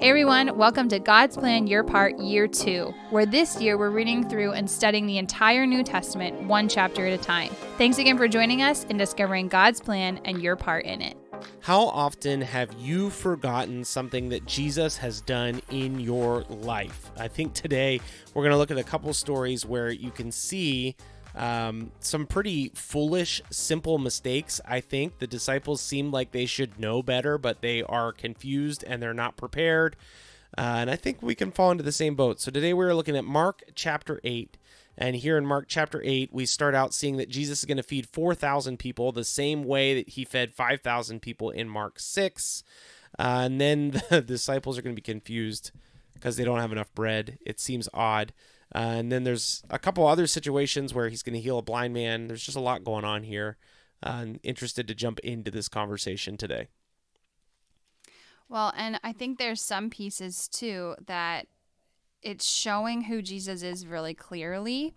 Hey everyone, welcome to God's Plan Your Part Year 2, where this year we're reading through and studying the entire New Testament one chapter at a time. Thanks again for joining us in discovering God's plan and your part in it. How often have you forgotten something that Jesus has done in your life? I think today we're going to look at a couple stories where you can see some pretty foolish, simple mistakes. I think the disciples seem like they should know better, but they are confused and they're not prepared. And I think we can fall into the same boat. So today we're looking at Mark chapter 8. And here in Mark chapter 8, we start out seeing that Jesus is going to feed 4,000 people the same way that he fed 5,000 people in Mark 6. And then the disciples are going to be confused because they don't have enough bread. It seems odd. And then there's a couple other situations where he's going to heal a blind man. There's just a lot going on here. I'm interested to jump into this conversation today. Well, and I think there's some pieces too that it's showing who Jesus is really clearly,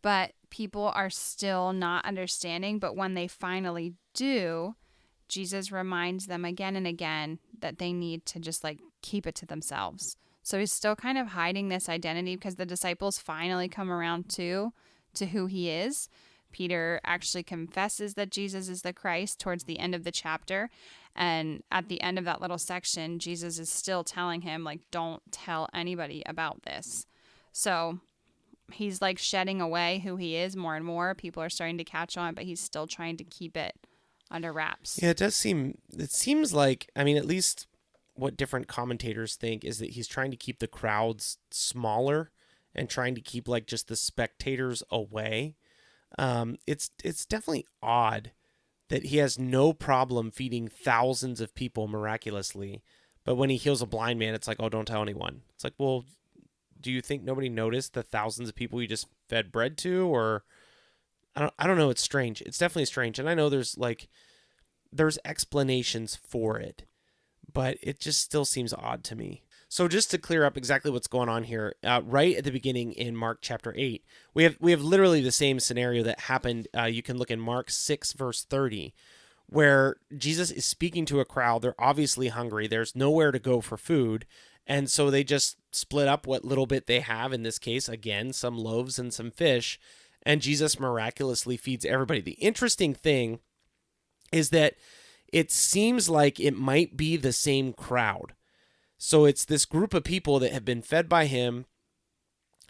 but people are still not understanding. But when they finally do, Jesus reminds them again and again that they need to just keep it to themselves. So he's still kind of hiding this identity because the disciples finally come around to who he is. Peter actually confesses that Jesus is the Christ towards the end of the chapter. And at the end of that little section, Jesus is still telling him, don't tell anybody about this. So he's shedding away who he is more and more. People are starting to catch on, but he's still trying to keep it under wraps. Yeah, it seems like, at least what different commentators think is that he's trying to keep the crowds smaller and trying to keep just the spectators away. It's definitely odd that he has no problem feeding thousands of people miraculously, but when he heals a blind man, it's oh, don't tell anyone. It's well, do you think nobody noticed the thousands of people you just fed bread to? Or I don't know. It's strange. It's definitely strange. And I know there's explanations for it, but it just still seems odd to me. So just to clear up exactly what's going on here, right at the beginning in Mark chapter 8, we have literally the same scenario that happened. You can look in Mark 6, verse 30, where Jesus is speaking to a crowd. They're obviously hungry. There's nowhere to go for food. And so they just split up what little bit they have. In this case, again, some loaves and some fish. And Jesus miraculously feeds everybody. The interesting thing is that it seems like it might be the same crowd. So it's this group of people that have been fed by him,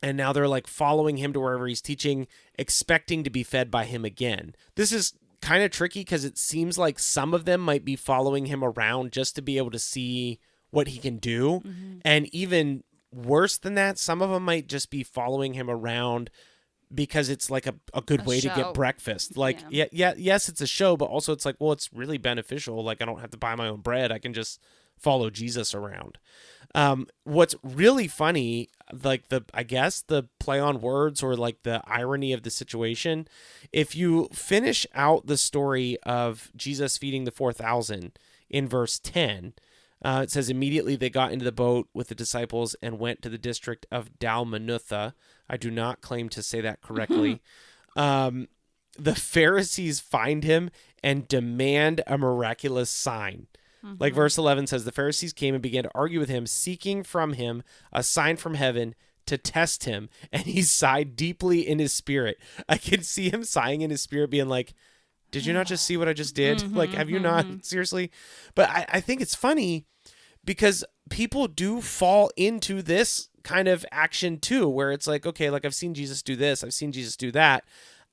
and now they're following him to wherever he's teaching, expecting to be fed by him again. This is kind of tricky because it seems like some of them might be following him around just to be able to see what he can do. Mm-hmm. And even worse than that, some of them might just be following him around because it's a good way show. To get breakfast. Yes, it's a show, but also it's it's really beneficial. I don't have to buy my own bread. I can just follow Jesus around. What's really funny, the play on words or the irony of the situation, if you finish out the story of Jesus feeding the 4,000 in verse 10, it says, immediately they got into the boat with the disciples and went to the district of Dalmanutha. I do not claim to say that correctly. The Pharisees find him and demand a miraculous sign. Mm-hmm. Verse 11 says, the Pharisees came and began to argue with him, seeking from him a sign from heaven to test him. And he sighed deeply in his spirit. I can see him sighing in his spirit being did you not just see what I just did? Mm-hmm, Have you not? Seriously? But I think it's funny because people do fall into this kind of action too, where it's okay, I've seen Jesus do this. I've seen Jesus do that.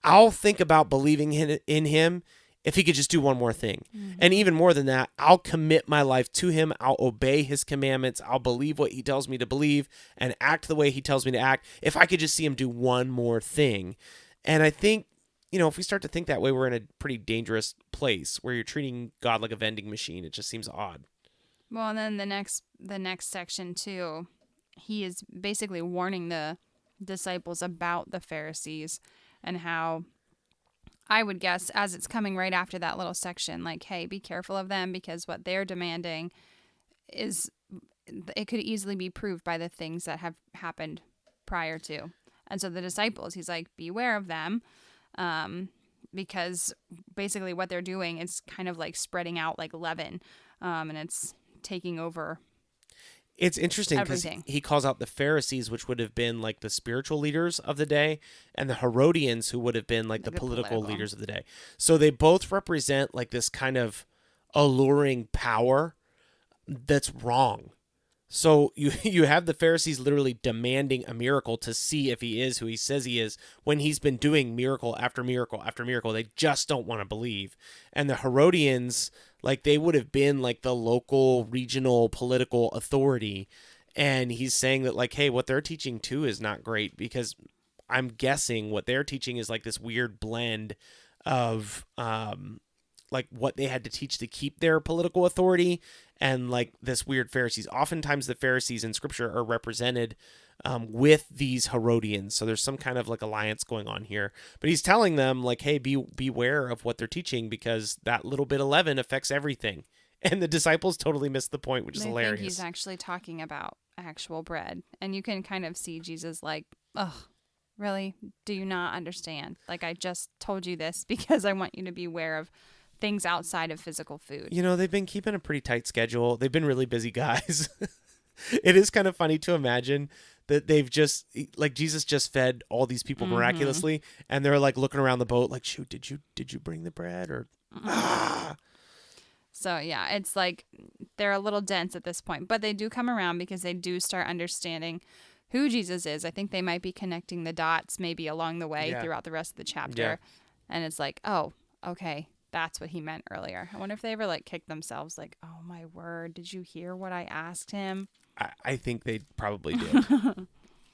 I'll think about believing in him if he could just do one more thing. Mm-hmm. And even more than that, I'll commit my life to him. I'll obey his commandments. I'll believe what he tells me to believe and act the way he tells me to act if I could just see him do one more thing. And I think, if we start to think that way, we're in a pretty dangerous place where you're treating God like a vending machine. It just seems odd. Well, and then the next section too, he is basically warning the disciples about the Pharisees and how, I would guess, as it's coming right after that little section, hey, be careful of them because what they're demanding it could easily be proved by the things that have happened prior to. And so the disciples, he's beware of them, because basically what they're doing is kind of spreading out like leaven, and it's taking over It's interesting because everything. he calls out the Pharisees, which would have been like the spiritual leaders of the day, and the Herodians, who would have been like the political leaders of the day. So they both represent like this kind of alluring power that's wrong. So you have the Pharisees literally demanding a miracle to see if he is who he says he is, when he's been doing miracle after miracle after miracle. They just don't want to believe. And the Herodians, like, they would have been like the local regional political authority. And he's saying that, like, hey, what they're teaching too is not great, because I'm guessing what they're teaching is like this weird blend of like what they had to teach to keep their political authority, and like this weird Pharisees. Oftentimes the Pharisees in scripture are represented with these Herodians. So there's some kind of like alliance going on here. But he's telling them, like, hey, beware of what they're teaching, because that little bit of leaven affects everything. And the disciples totally missed the point, which is hilarious. I think he's actually talking about actual bread. And you can kind of see Jesus like, ugh, really? Do you not understand? Like, I just told you this because I want you to be aware of things outside of physical food. You know, they've been keeping a pretty tight schedule. They've been really busy guys. It is kind of funny to imagine that they've just, like, Jesus just fed all these people miraculously, and they're like looking around the boat like, shoot, did you bring the bread? Or So yeah, it's like they're a little dense at this point, but they do come around because they do start understanding who Jesus is. I think they might be connecting the dots maybe along the way throughout the rest of the chapter. Yeah. And it's like, oh, okay, that's what he meant earlier. I wonder if they ever like kicked themselves like, oh my word, did you hear what I asked him? I think they probably did.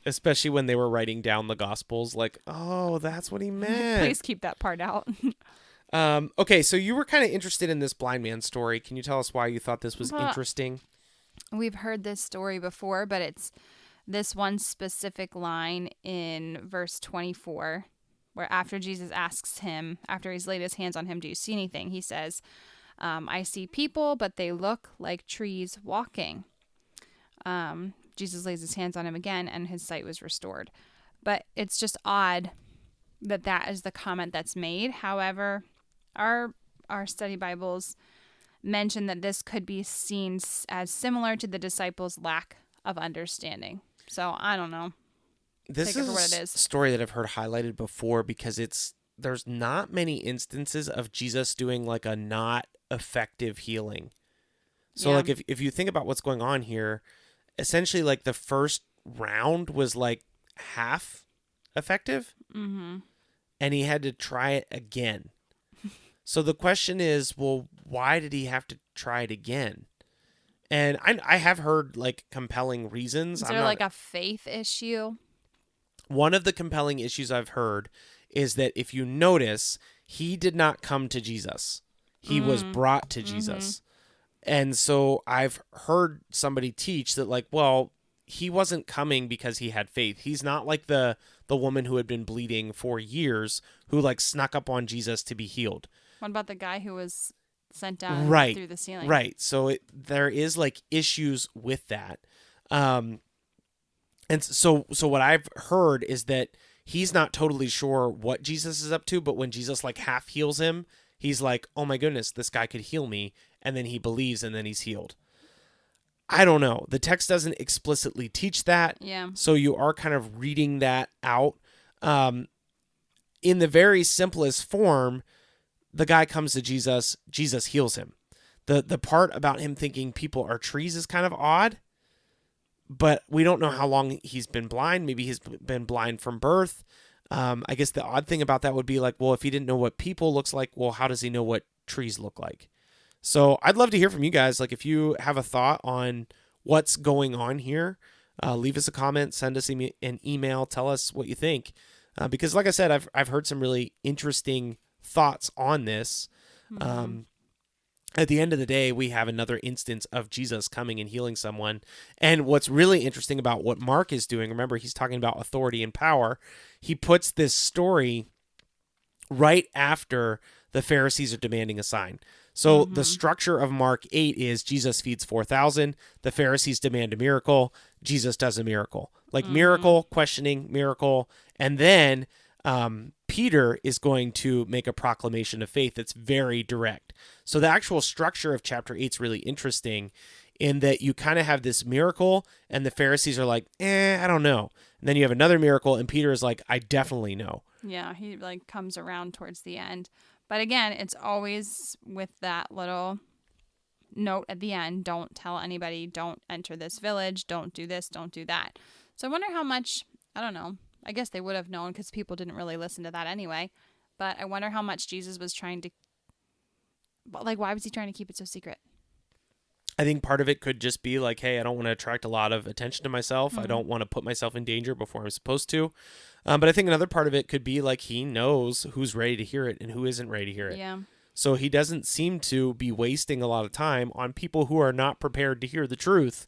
Especially when they were writing down the Gospels, like, oh, that's what he meant. Please keep that part out. Okay, so you were kind of interested in this blind man story. Can you tell us why you thought this was interesting? We've heard this story before, but it's this one specific line in verse 24, where after Jesus asks him, after he's laid his hands on him, do you see anything? He says, I see people, but they look like trees walking. Jesus lays his hands on him again, and his sight was restored. But it's just odd that that is the comment that's made. However, our study Bibles mention that this could be seen as similar to the disciples' lack of understanding. So I don't know. This is a story that I've heard highlighted before, because there's not many instances of Jesus doing like a not effective healing. So like if you think about what's going on here, essentially like the first round was like half effective, and he had to try it again. So the question is, well, why did he have to try it again? And I have heard like compelling reasons. Is there like a faith issue? One of the compelling issues I've heard is that if you notice, he did not come to Jesus. He was brought to Jesus. And so I've heard somebody teach that, like, well, he wasn't coming because he had faith. He's not like the woman who had been bleeding for years who like snuck up on Jesus to be healed. What about the guy who was sent down through the ceiling? Right. So there is like issues with that. And so what I've heard is that he's not totally sure what Jesus is up to, but when Jesus like half heals him, he's like, oh my goodness, this guy could heal me. And then he believes, and then he's healed. I don't know. The text doesn't explicitly teach that. Yeah. So you are kind of reading that out. In the very simplest form, the guy comes to Jesus, Jesus heals him. The part about him thinking people are trees is kind of odd, but we don't know how long he's been blind. Maybe he's been blind from birth. I guess the odd thing about that would be like, well, if he didn't know what people looks like, well, how does he know what trees look like? So I'd love to hear from you guys. Like, if you have a thought on what's going on here, leave us a comment, send us an email, tell us what you think. Because like I said, I've heard some really interesting thoughts on this. At the end of the day, we have another instance of Jesus coming and healing someone. And what's really interesting about what Mark is doing, remember, he's talking about authority and power. He puts this story right after the Pharisees are demanding a sign. So the structure of Mark 8 is Jesus feeds 4,000. The Pharisees demand a miracle. Jesus does a miracle. Like miracle, questioning, miracle. And then Peter is going to make a proclamation of faith that's very direct. So the actual structure of chapter 8 is really interesting in that you kind of have this miracle and the Pharisees are like, I don't know. And then you have another miracle and Peter is like, I definitely know. Yeah, he like comes around towards the end. But again, it's always with that little note at the end, don't tell anybody, don't enter this village, don't do this, don't do that. So I wonder how much, I don't know, I guess they would have known because people didn't really listen to that anyway. But I wonder how much Jesus was trying to, like, why was he trying to keep it so secret? I think part of it could just be like, hey, I don't want to attract a lot of attention to myself. Mm-hmm. I don't want to put myself in danger before I'm supposed to. But I think another part of it could be like he knows who's ready to hear it and who isn't ready to hear it. Yeah. So he doesn't seem to be wasting a lot of time on people who are not prepared to hear the truth.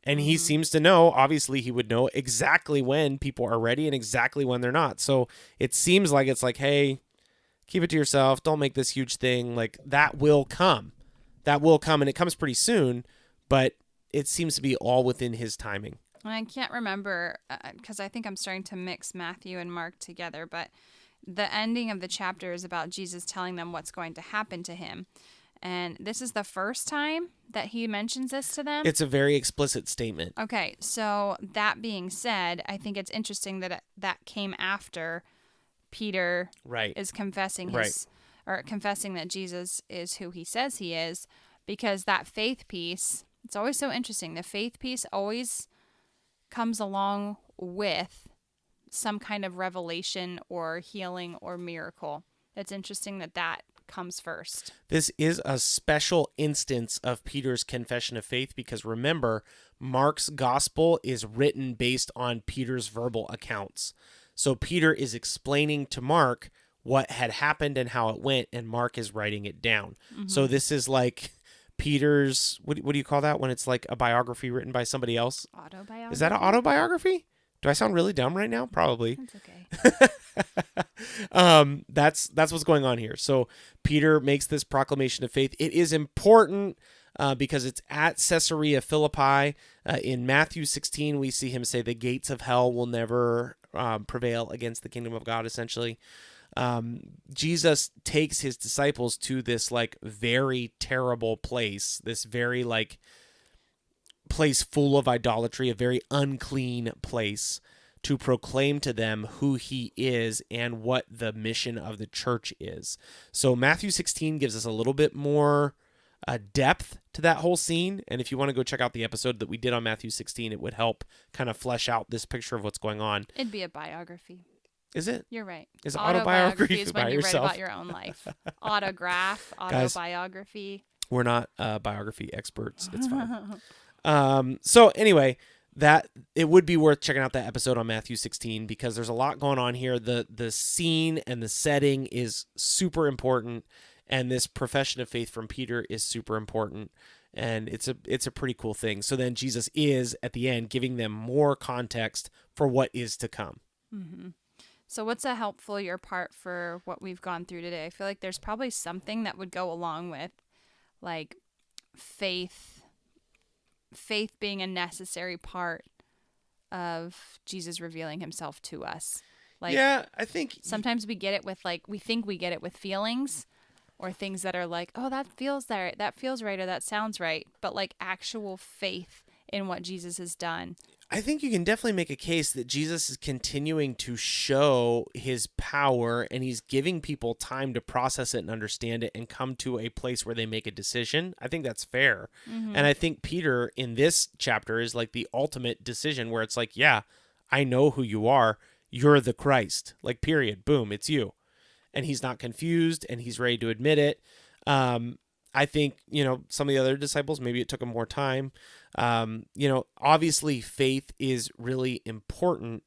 And he seems to know, obviously he would know exactly when people are ready and exactly when they're not. So it seems like it's like, hey, keep it to yourself. Don't make this huge thing. Like that will come. That will come, and it comes pretty soon, but it seems to be all within his timing. And I can't remember, because I think I'm starting to mix Matthew and Mark together, but the ending of the chapter is about Jesus telling them what's going to happen to him. And this is the first time that he mentions this to them. It's a very explicit statement. Okay, so that being said, I think it's interesting that that came after Peter is confessing confessing that Jesus is who he says he is, because that faith piece, it's always so interesting. The faith piece always comes along with some kind of revelation or healing or miracle. It's interesting that that comes first. This is a special instance of Peter's confession of faith because remember, Mark's gospel is written based on Peter's verbal accounts. So Peter is explaining to Mark what had happened and how it went, and Mark is writing it down. Mm-hmm. So this is like Peter's, what do you call that when it's like a biography written by somebody else? Autobiography? Is that an autobiography? Do I sound really dumb right now? Probably. That's okay. That's what's going on here. So Peter makes this proclamation of faith. It is important because it's at Caesarea Philippi. In Matthew 16, we see him say the gates of hell will never prevail against the kingdom of God, essentially. Jesus takes his disciples to this like very terrible place, this very like place full of idolatry, a very unclean place, to proclaim to them who he is and what the mission of the church is. So Matthew 16 gives us a little bit more depth to that whole scene. And if you want to go check out the episode that we did on Matthew 16, it would help kind of flesh out this picture of what's going on. It'd be a biography. Is it? You're right. Is autobiography is by when you yourself? write about your own life. Autograph, autobiography. Guys, we're not biography experts. It's fine. So anyway, that it would be worth checking out that episode on Matthew 16 because there's a lot going on here. The scene and the setting is super important, and this profession of faith from Peter is super important, and it's a pretty cool thing. So then Jesus is at the end giving them more context for what is to come. Mm-hmm. So what's a helpful your part for what we've gone through today? I feel like there's probably something that would go along with like faith being a necessary part of Jesus revealing himself to us. Like, yeah, I think sometimes we get it with like, we think we get it with feelings or things that are like, oh, that feels right, or that sounds right. But like actual faith in what Jesus has done. I think you can definitely make a case that Jesus is continuing to show his power, and he's giving people time to process it and understand it and come to a place where they make a decision. I think that's fair. Mm-hmm. And I think Peter in this chapter is like the ultimate decision where it's like, yeah, I know who you are. You're the Christ. Like, period. Boom. It's you. And he's not confused, and he's ready to admit it. I think, some of the other disciples, maybe it took them more time. Obviously faith is really important,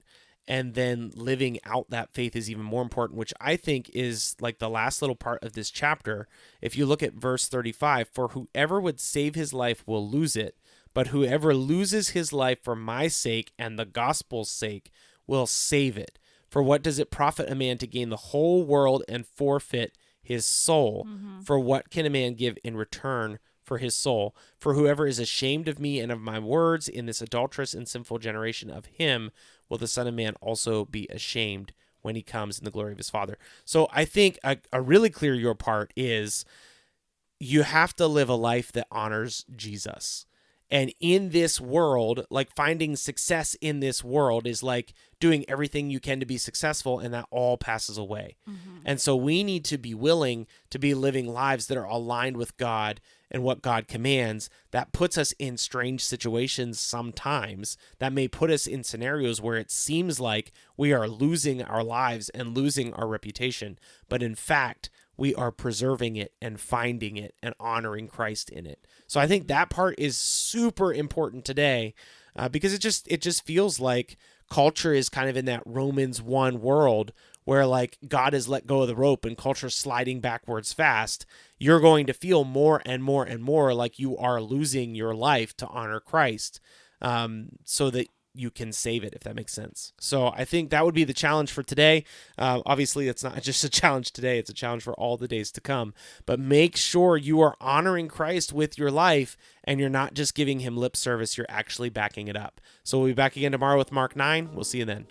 and then living out that faith is even more important, which I think is like the last little part of this chapter. If you look at verse 35, for whoever would save his life will lose it, but whoever loses his life for my sake and the gospel's sake will save it. For what does it profit a man to gain the whole world and forfeit his soul? Mm-hmm. For what can a man give in return for his soul? For whoever is ashamed of me and of my words in this adulterous and sinful generation, of him will the Son of Man also be ashamed when he comes in the glory of his Father. So I think a really clear your part is you have to live a life that honors Jesus. And in this world, like finding success in this world is like doing everything you can to be successful, and that all passes away. And so we need to be willing to be living lives that are aligned with God and what God commands. That puts us in strange situations sometimes. That may put us in scenarios where it seems like we are losing our lives and losing our reputation. But in fact, we are preserving it and finding it and honoring Christ in it. So I think that part is super important today, because it just feels like culture is kind of in that Romans 1 world where like God has let go of the rope and culture's sliding backwards fast. You're going to feel more and more and more like you are losing your life to honor Christ, so that you can save it, if that makes sense. So I think that would be the challenge for today. Obviously, it's not just a challenge today, it's a challenge for all the days to come. But make sure you are honoring Christ with your life, and you're not just giving him lip service, you're actually backing it up. So we'll be back again tomorrow with Mark 9. We'll see you then.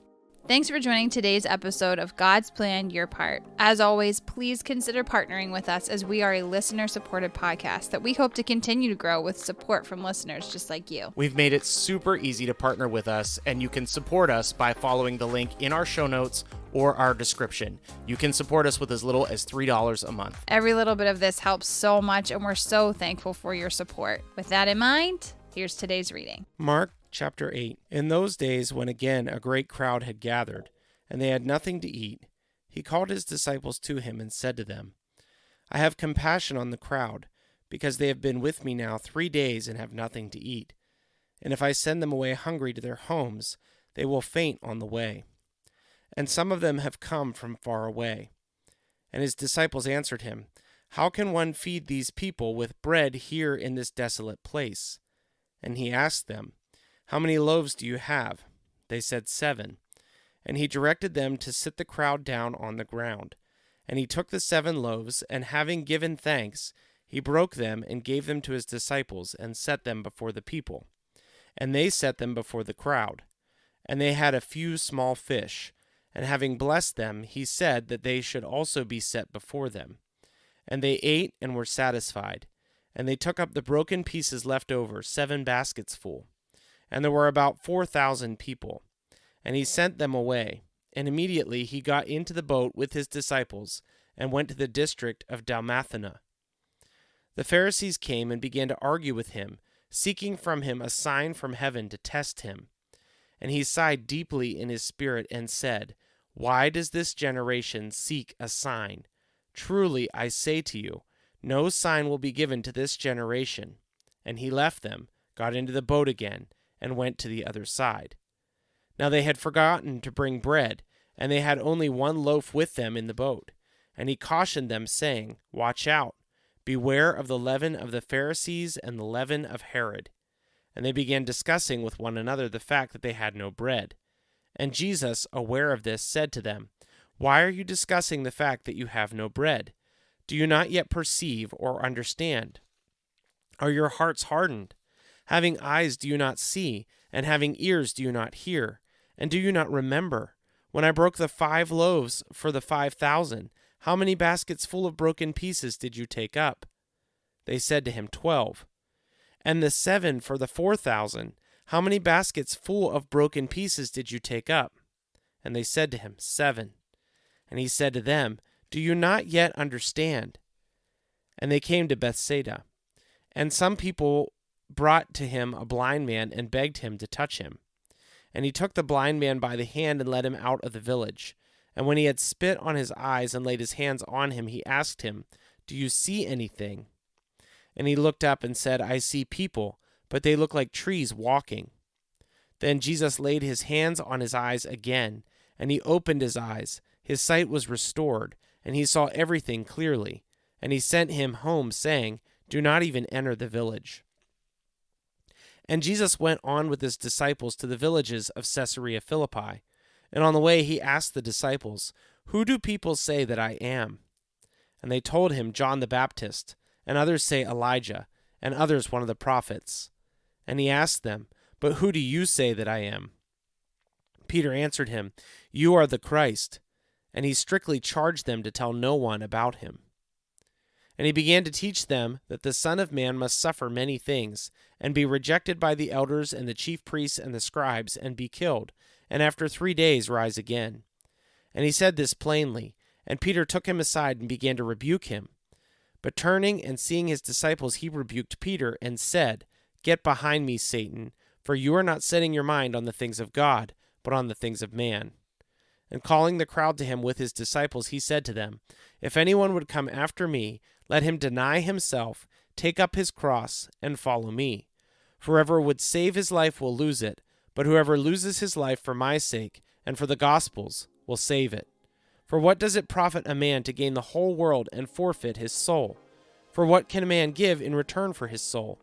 Thanks for joining today's episode of God's Plan, Your Part. As always, please consider partnering with us, as we are a listener-supported podcast that we hope to continue to grow with support from listeners just like you. We've made it super easy to partner with us, and you can support us by following the link in our show notes or our description. You can support us with as little as $3 a month. Every little bit of this helps so much, and we're so thankful for your support. With that in mind, here's today's reading. Mark chapter 8. In those days, when again a great crowd had gathered, and they had nothing to eat, he called his disciples to him and said to them, I have compassion on the crowd, because they have been with me now 3 days and have nothing to eat. And if I send them away hungry to their homes, they will faint on the way. And some of them have come from far away. And his disciples answered him, How can one feed these people with bread here in this desolate place? And he asked them, How many loaves do you have? They said 7. And he directed them to sit the crowd down on the ground. And he took the 7 loaves, and having given thanks, he broke them and gave them to his disciples, and set them before the people. And they set them before the crowd. And they had a few small fish. And having blessed them, he said that they should also be set before them. And they ate and were satisfied. And they took up the broken pieces left over, 7 baskets full. And there were about 4,000 people. And he sent them away. And immediately he got into the boat with his disciples, and went to the district of Dalmathana. The Pharisees came and began to argue with him, seeking from him a sign from heaven to test him. And he sighed deeply in his spirit and said, Why does this generation seek a sign? Truly I say to you, no sign will be given to this generation. And he left them, got into the boat again, and went to the other side. Now they had forgotten to bring bread, and they had only 1 loaf with them in the boat. And he cautioned them, saying, Watch out, beware of the leaven of the Pharisees and the leaven of Herod. And they began discussing with one another the fact that they had no bread. And Jesus, aware of this, said to them, Why are you discussing the fact that you have no bread? Do you not yet perceive or understand? Are your hearts hardened? Having eyes do you not see, and having ears do you not hear? And do you not remember? When I broke the 5 loaves for the 5,000, how many baskets full of broken pieces did you take up? They said to him, 12. And the 7 for the 4,000, how many baskets full of broken pieces did you take up? And they said to him, 7. And he said to them, Do you not yet understand? And they came to Bethsaida. And some people brought to him a blind man and begged him to touch him. And he took the blind man by the hand and led him out of the village. And when he had spit on his eyes and laid his hands on him, he asked him, Do you see anything? And he looked up and said, I see people, but they look like trees walking. Then Jesus laid his hands on his eyes again, and he opened his eyes. His sight was restored, and he saw everything clearly. And he sent him home, saying, Do not even enter the village. And Jesus went on with his disciples to the villages of Caesarea Philippi. And on the way he asked the disciples, Who do people say that I am? And they told him, John the Baptist, and others say Elijah, and others one of the prophets. And he asked them, But who do you say that I am? Peter answered him, You are the Christ. And he strictly charged them to tell no one about him. And he began to teach them that the Son of Man must suffer many things, and be rejected by the elders and the chief priests and the scribes, and be killed, and after 3 days rise again. And he said this plainly, and Peter took him aside and began to rebuke him. But turning and seeing his disciples, he rebuked Peter and said, Get behind me, Satan, for you are not setting your mind on the things of God, but on the things of man. And calling the crowd to him with his disciples, he said to them, If anyone would come after me, let him deny himself, take up his cross, and follow me. For whoever would save his life will lose it, but whoever loses his life for my sake and for the gospel's will save it. For what does it profit a man to gain the whole world and forfeit his soul? For what can a man give in return for his soul?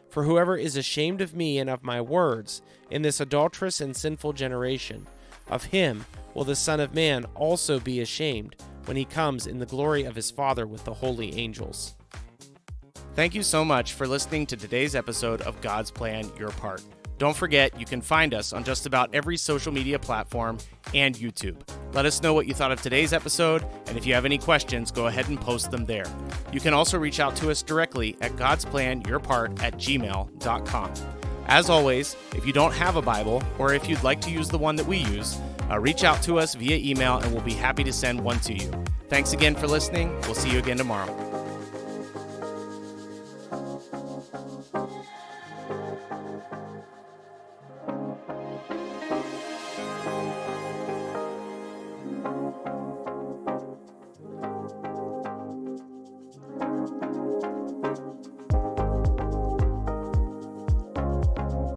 For whoever is ashamed of me and of my words in this adulterous and sinful generation, of him will the Son of Man also be ashamed when he comes in the glory of his Father with the holy angels. Thank you so much for listening to today's episode of God's Plan, Your Part. Don't forget, you can find us on just about every social media platform and YouTube. Let us know what you thought of today's episode, and if you have any questions, go ahead and post them there. You can also reach out to us directly at godsplanyourpart@gmail.com. As always, if you don't have a Bible, or if you'd like to use the one that we use, reach out to us via email and we'll be happy to send one to you. Thanks again for listening. We'll see you again tomorrow.